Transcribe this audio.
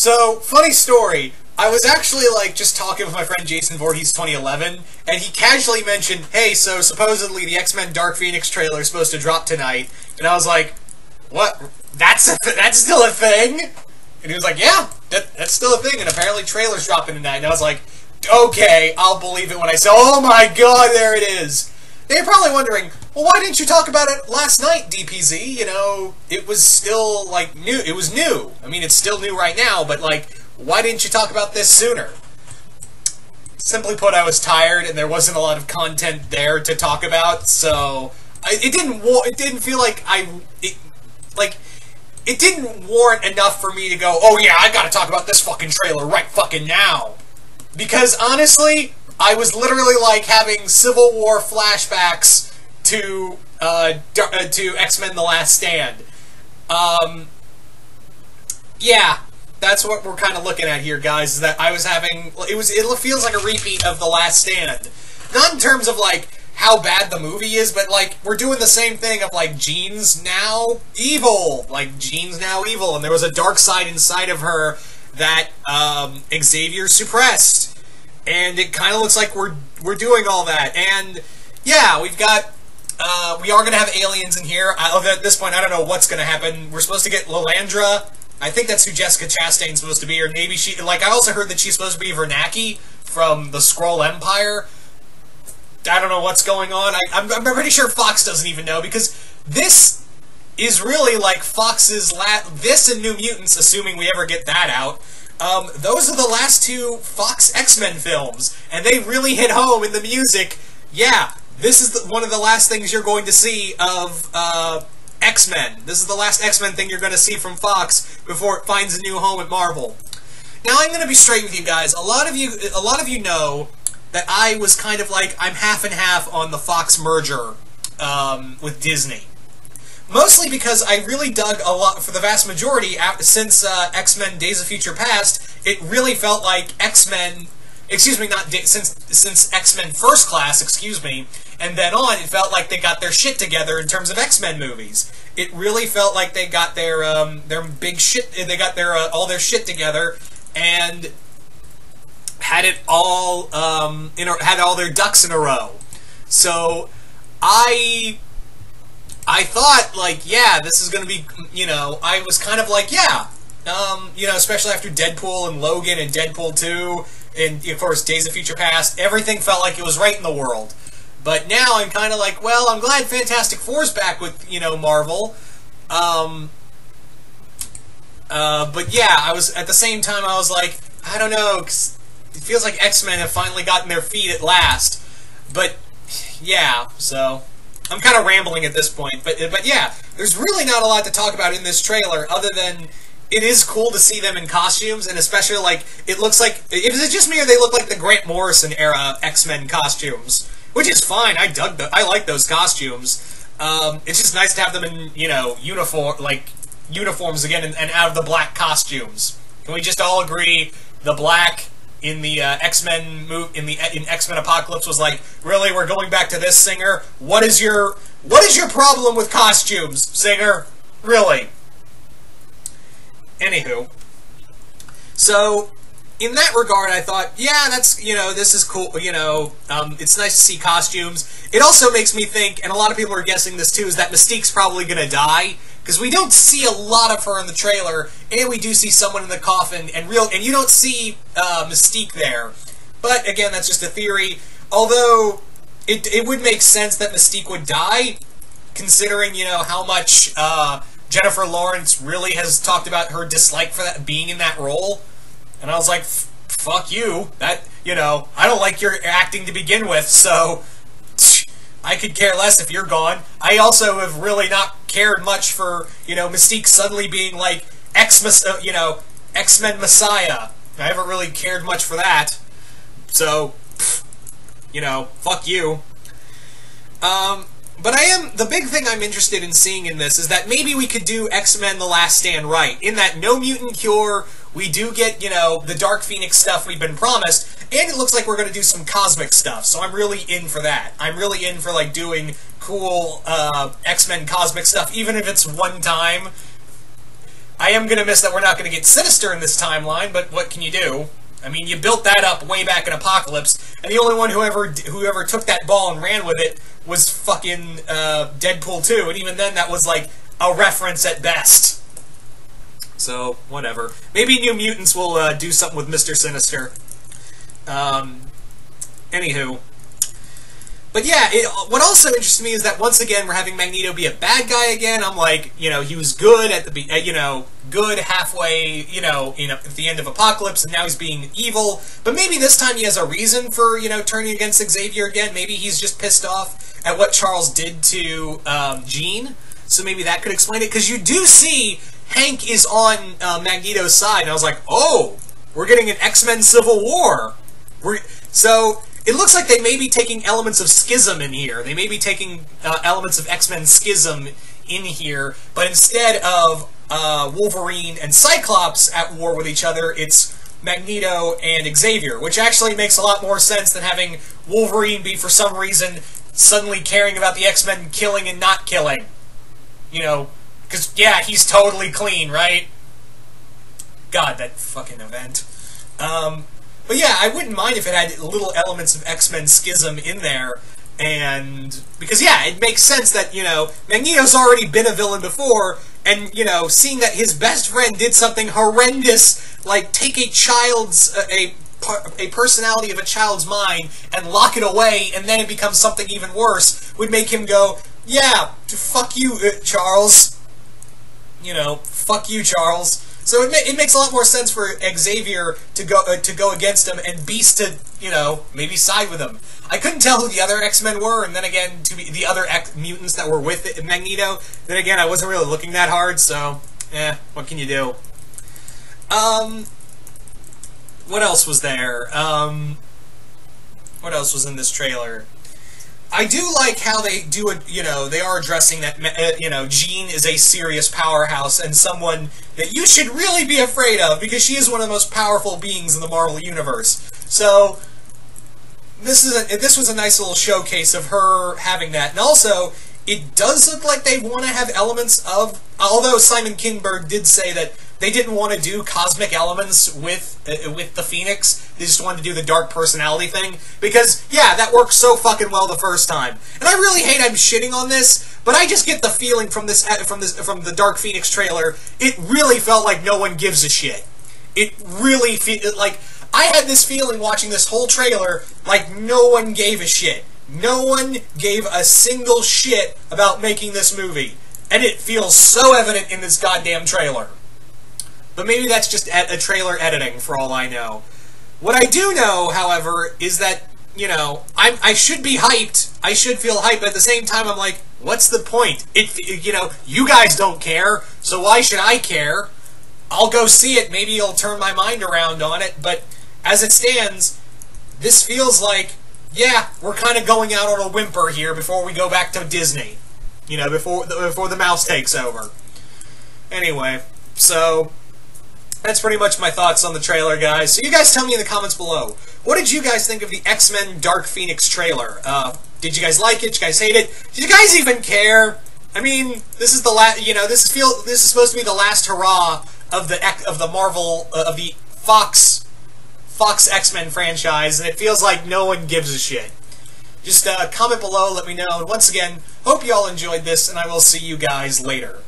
So, funny story. I was actually, like, just talking with my friend Jason Voorhees 2011, and he casually mentioned, hey, so supposedly the X-Men Dark Phoenix trailer is supposed to drop tonight, and I was like, what? That's still a thing? And he was like, yeah, that's still a thing, and apparently trailer's dropping tonight, and I was like, okay, I'll believe it when I say, oh my god, there it is! They're probably wondering, well, why didn't you talk about it last night, DPZ? You know, it was still, like, new. It was new. I mean, it's still new right now, but, like, why didn't you talk about this sooner? Simply put, I was tired, and there wasn't a lot of content there to talk about, so it didn't feel like it didn't warrant enough for me to go, oh yeah, I gotta talk about this fucking trailer right fucking now. Because, honestly, I was literally, like, having Civil War flashbacks to X-Men The Last Stand. Yeah, that's what we're kind of looking at here, guys, is that I was having... It feels like a repeat of The Last Stand. Not in terms of, like, how bad the movie is, but, like, we're doing the same thing of, like, Jean's now evil. Like, Jean's now evil, and there was a dark side inside of her that Xavier suppressed. And it kind of looks like we're doing all that. And, yeah, we are going to have aliens in here. At this point, I don't know what's going to happen. We're supposed to get Lilandra. I think that's who Jessica Chastain's supposed to be. Or maybe she... Like, I also heard that she's supposed to be Vernaki from the Skrull Empire. I don't know what's going on. I'm pretty sure Fox doesn't even know, because this is really like Fox's this and New Mutants, assuming we ever get that out. Those are the last two Fox X-Men films, and they really hit home in the music. Yeah, this is one of the last things you're going to see of X-Men. This is the last X-Men thing you're going to see from Fox before it finds a new home at Marvel. Now, I'm going to be straight with you guys. A lot of you know that I was kind of like, I'm half and half on the Fox merger with Disney. Mostly because I really dug a lot, for the vast majority, since X-Men Days of Future Past, it really felt like X-Men, excuse me, since X-Men First Class, excuse me, and then on, it felt like they got their shit together in terms of X-Men movies. It really felt like they got their big shit, they got their, all their shit together, and had it all, had all their ducks in a row. So, I thought, like, yeah, this is going to be, you know, I was kind of like, yeah, you know, especially after Deadpool and Logan and Deadpool 2, and, of course, Days of Future Past, everything felt like it was right in the world. But now I'm kind of like, well, I'm glad Fantastic Four's back with, you know, Marvel. But yeah, I was, at the same time, I was like, I don't know, 'cause it feels like X-Men have finally gotten their feet at last. But, yeah, so I'm kind of rambling at this point, but yeah, there's really not a lot to talk about in this trailer, other than it is cool to see them in costumes, and especially, like, it looks like, is it just me, or they look like the Grant Morrison era X-Men costumes? Which is fine, I like those costumes. It's just nice to have them in, you know, uniforms again, and out of the black costumes. Can we just all agree, the black in the X-Men in X-Men Apocalypse was like, really, we're going back to this, Singer? What is your problem with costumes, Singer? Really? Anywho, so in that regard, I thought, yeah, that's, you know, this is cool. You know, it's nice to see costumes. It also makes me think, and a lot of people are guessing this too, is that Mystique's probably gonna die. Because we don't see a lot of her in the trailer, and we do see someone in the coffin, and you don't see Mystique there. But again, that's just a theory. Although it would make sense that Mystique would die, considering, you know, how much Jennifer Lawrence really has talked about her dislike for that being in that role. And I was like, fuck you. That, you know, I don't like your acting to begin with, so I could care less if you're gone. I also have really not cared much for, you know, Mystique suddenly being like X-Men Messiah. I haven't really cared much for that. So, you know, fuck you. But the big thing I'm interested in seeing in this is that maybe we could do X-Men The Last Stand right. In that no mutant cure, we do get, you know, the Dark Phoenix stuff we've been promised, and it looks like we're going to do some cosmic stuff, so I'm really in for that. I'm really in for, like, doing cool X-Men cosmic stuff, even if it's one time. I am going to miss that we're not going to get Sinister in this timeline, but what can you do? I mean, you built that up way back in Apocalypse, and the only one who ever took that ball and ran with it was fucking Deadpool 2, and even then that was like a reference at best. So, whatever. Maybe New Mutants will do something with Mr. Sinister. Anywho. But yeah, what also interests me is that once again we're having Magneto be a bad guy again. I'm like, you know, he was good at the good halfway, at the end of Apocalypse, and now he's being evil. But maybe this time he has a reason for, turning against Xavier again. Maybe he's just pissed off at what Charles did to Jean. So maybe that could explain it. Because you do see Hank is on Magneto's side, and I was like, oh, we're getting an X-Men Civil War. So it looks like they may be taking elements of Schism in here. They may be taking elements of X-Men Schism in here, but instead of Wolverine and Cyclops at war with each other, it's Magneto and Xavier, which actually makes a lot more sense than having Wolverine be, for some reason, suddenly caring about the X-Men killing and not killing. Because, yeah, he's totally clean, right? God, that fucking event. But yeah, I wouldn't mind if it had little elements of X-Men Schism in there, and because yeah, it makes sense that, Magneto's already been a villain before, and, seeing that his best friend did something horrendous, like take a child's, a personality of a child's mind and lock it away, and then it becomes something even worse, would make him go, yeah, fuck you, Charles. Fuck you, Charles. So it makes a lot more sense for Xavier to go against him, and Beast to, maybe side with him. I couldn't tell who the other X-Men were, and then again, the other mutants that were with Magneto. Then again, I wasn't really looking that hard, so, what can you do? What else was there? What else was in this trailer? I do like how they do it, they are addressing that, Jean is a serious powerhouse and someone that you should really be afraid of, because she is one of the most powerful beings in the Marvel Universe. So, this was a nice little showcase of her having that. And also, it does look like they want to have elements of, although Simon Kinberg did say that they didn't want to do cosmic elements with the Phoenix. They just wanted to do the dark personality thing. Because, yeah, that worked so fucking well the first time. And I really hate I'm shitting on this, but I just get the feeling from the Dark Phoenix trailer, it really felt like no one gives a shit. It really like, I had this feeling watching this whole trailer like no one gave a shit. No one gave a single shit about making this movie. And it feels so evident in this goddamn trailer. But maybe that's just a trailer editing, for all I know. What I do know, however, is that, I should be hyped. I should feel hyped, but at the same time, I'm like, what's the point? You guys don't care, so why should I care? I'll go see it. Maybe it'll turn my mind around on it, but as it stands, this feels like, yeah, we're kind of going out on a whimper here before we go back to Disney. Before the mouse takes over. Anyway, so that's pretty much my thoughts on the trailer, guys. So you guys tell me in the comments below, what did you guys think of the X-Men Dark Phoenix trailer? Did you guys like it? Did you guys hate it? Did you guys even care? I mean, this is the last. This is supposed to be the last hurrah of the Marvel of the Fox X-Men franchise, and it feels like no one gives a shit. Just comment below, let me know. And once again, hope you all enjoyed this, and I will see you guys later.